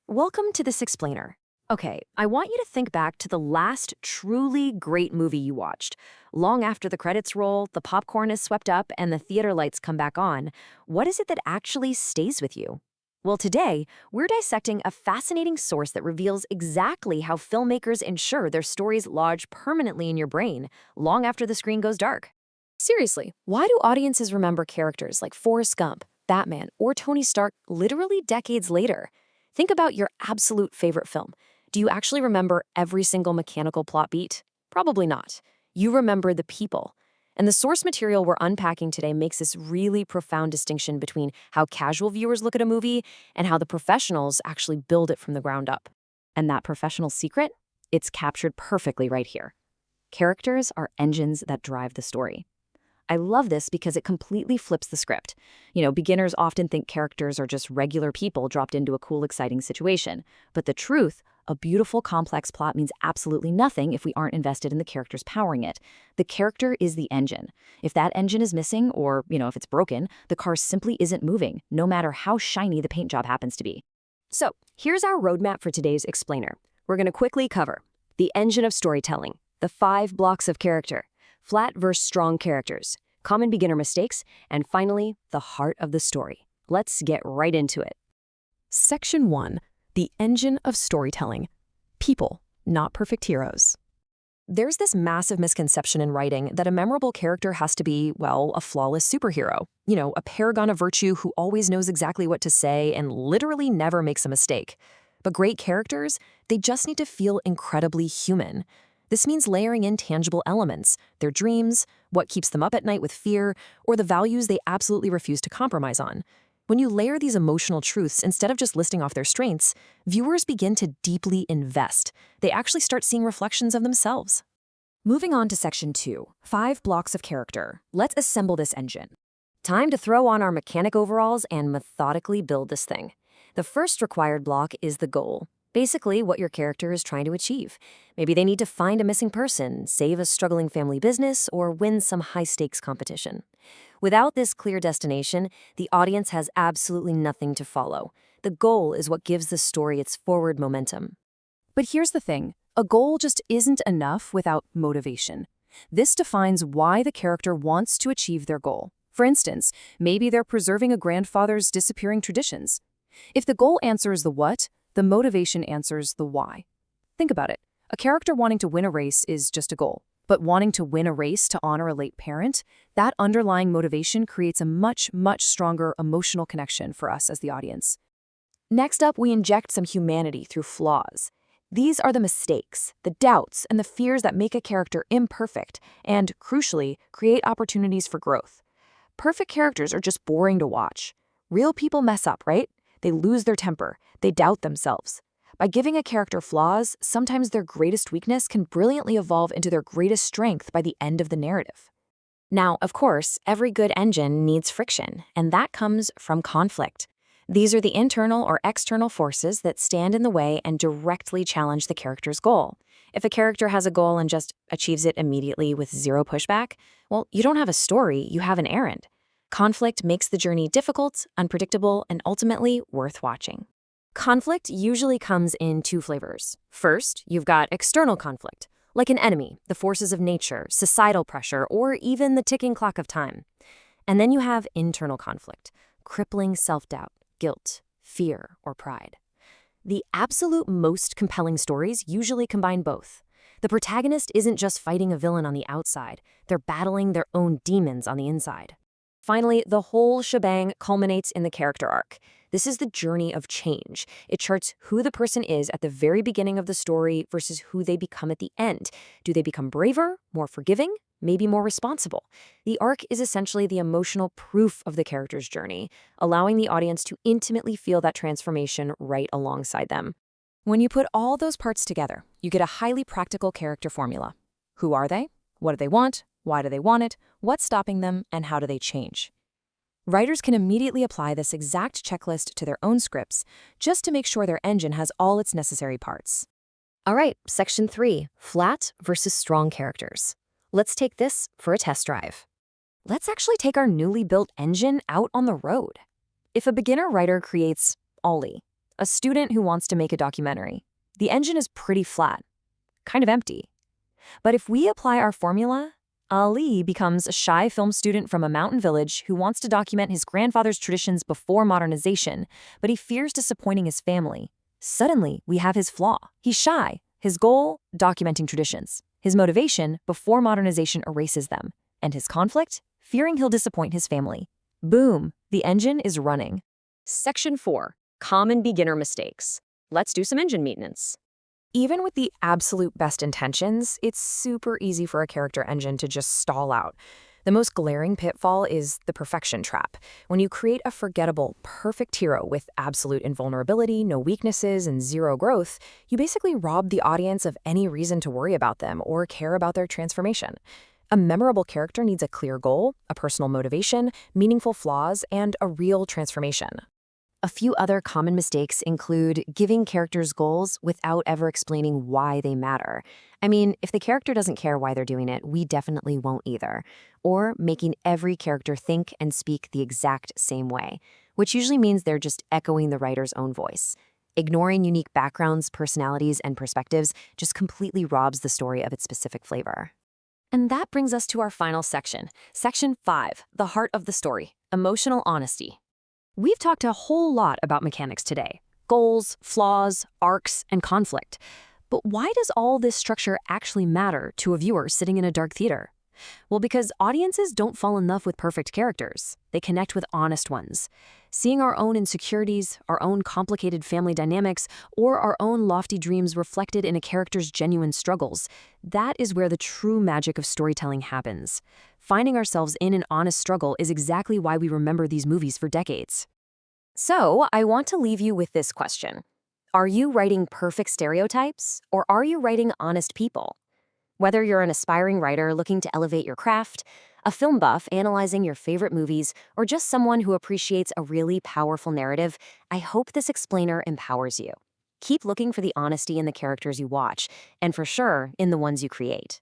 Welcome to this explainer. Okay, I want you to think back to the last truly great movie you watched. Long after the credits roll, the popcorn is swept up, and the theater lights come back on. What is it that actually stays with you? Well, today, we're dissecting a fascinating source that reveals exactly how filmmakers ensure their stories lodge permanently in your brain, long after the screen goes dark. Seriously, why do audiences remember characters like Forrest Gump, Batman, or Tony Stark literally decades later? Think about your absolute favorite film. Do you actually remember every single mechanical plot beat? Probably not. You remember the people. And the source material we're unpacking today makes this really profound distinction between how casual viewers look at a movie and how the professionals actually build it from the ground up. And that professional secret? It's captured perfectly right here. Characters are engines that drive the story. I love this because it completely flips the script. Beginners often think characters are just regular people dropped into a cool, exciting situation. But the truth, a beautiful, complex plot means absolutely nothing if we aren't invested in the characters powering it. The character is the engine. If that engine is missing or, if it's broken, the car simply isn't moving, no matter how shiny the paint job happens to be. So, here's our roadmap for today's explainer. We're going to quickly cover the engine of storytelling, the 5 blocks of character, flat versus strong characters, common beginner mistakes, and finally, the heart of the story. Let's get right into it. Section 1. The engine of storytelling. People, not perfect heroes. There's this massive misconception in writing that a memorable character has to be, a flawless superhero. A paragon of virtue who always knows exactly what to say and literally never makes a mistake. But great characters, they just need to feel incredibly human. This means layering in tangible elements, their dreams, what keeps them up at night with fear, or the values they absolutely refuse to compromise on. When you layer these emotional truths instead of just listing off their strengths, viewers begin to deeply invest. They actually start seeing reflections of themselves. Moving on to Section 2, 5 blocks of character. Let's assemble this engine. Time to throw on our mechanic overalls and methodically build this thing. The first required block is the goal. Basically, what your character is trying to achieve. Maybe they need to find a missing person, save a struggling family business, or win some high-stakes competition. Without this clear destination, the audience has absolutely nothing to follow. The goal is what gives the story its forward momentum. But here's the thing. A goal just isn't enough without motivation. This defines why the character wants to achieve their goal. For instance, maybe they're preserving a grandfather's disappearing traditions. If the goal answers the what, the motivation answers the why. Think about it. A character wanting to win a race is just a goal. But wanting to win a race to honor a late parent, that underlying motivation creates a much, much stronger emotional connection for us as the audience. Next up, we inject some humanity through flaws. These are the mistakes, the doubts, and the fears that make a character imperfect and, crucially, create opportunities for growth. Perfect characters are just boring to watch. Real people mess up, right? They lose their temper. They doubt themselves. By giving a character flaws, sometimes their greatest weakness can brilliantly evolve into their greatest strength by the end of the narrative. Now, of course, every good engine needs friction, and that comes from conflict. These are the internal or external forces that stand in the way and directly challenge the character's goal. If a character has a goal and just achieves it immediately with zero pushback, you don't have a story, you have an errand. Conflict makes the journey difficult, unpredictable, and ultimately worth watching. Conflict usually comes in 2 flavors. First, you've got external conflict, like an enemy, the forces of nature, societal pressure, or even the ticking clock of time. And then you have internal conflict, crippling self-doubt, guilt, fear, or pride. The absolute most compelling stories usually combine both. The protagonist isn't just fighting a villain on the outside, they're battling their own demons on the inside. Finally, the whole shebang culminates in the character arc. This is the journey of change. It charts who the person is at the very beginning of the story versus who they become at the end. Do they become braver, more forgiving, maybe more responsible? The arc is essentially the emotional proof of the character's journey, allowing the audience to intimately feel that transformation right alongside them. When you put all those parts together, you get a highly practical character formula. Who are they? What do they want? Why do they want it? What's stopping them? And how do they change? Writers can immediately apply this exact checklist to their own scripts just to make sure their engine has all its necessary parts. All right, Section 3, flat versus strong characters. Let's take this for a test drive. Let's actually take our newly built engine out on the road. If a beginner writer creates Ollie, A student who wants to make a documentary. The engine is pretty flat, kind of empty. But if we apply our formula, Ali becomes a shy film student from a mountain village who wants to document his grandfather's traditions before modernization, but he fears disappointing his family. Suddenly, we have his flaw. He's shy. His goal, documenting traditions. His motivation, before modernization erases them. And his conflict, fearing he'll disappoint his family. Boom, the engine is running. Section 4. Common beginner mistakes. Let's do some engine maintenance. Even with the absolute best intentions, it's super easy for a character engine to just stall out. The most glaring pitfall is the perfection trap. When you create a forgettable, perfect hero with absolute invulnerability, no weaknesses, and zero growth, you basically rob the audience of any reason to worry about them or care about their transformation. A memorable character needs a clear goal, a personal motivation, meaningful flaws, and a real transformation. A few other common mistakes include giving characters goals without ever explaining why they matter. I mean, if the character doesn't care why they're doing it, we definitely won't either. Or making every character think and speak the exact same way, which usually means they're just echoing the writer's own voice. Ignoring unique backgrounds, personalities, and perspectives just completely robs the story of its specific flavor. And that brings us to our final section. Section 5, the heart of the story, emotional honesty. We've talked a whole lot about mechanics today. Goals, flaws, arcs, and conflict. But why does all this structure actually matter to a viewer sitting in a dark theater? Well, because audiences don't fall in love with perfect characters. They connect with honest ones. Seeing our own insecurities, our own complicated family dynamics, or our own lofty dreams reflected in a character's genuine struggles, that is where the true magic of storytelling happens. Finding ourselves in an honest struggle is exactly why we remember these movies for decades. So, I want to leave you with this question. Are you writing perfect stereotypes, or are you writing honest people? Whether you're an aspiring writer looking to elevate your craft, a film buff analyzing your favorite movies, or just someone who appreciates a really powerful narrative, I hope this explainer empowers you. Keep looking for the honesty in the characters you watch, and for sure, in the ones you create.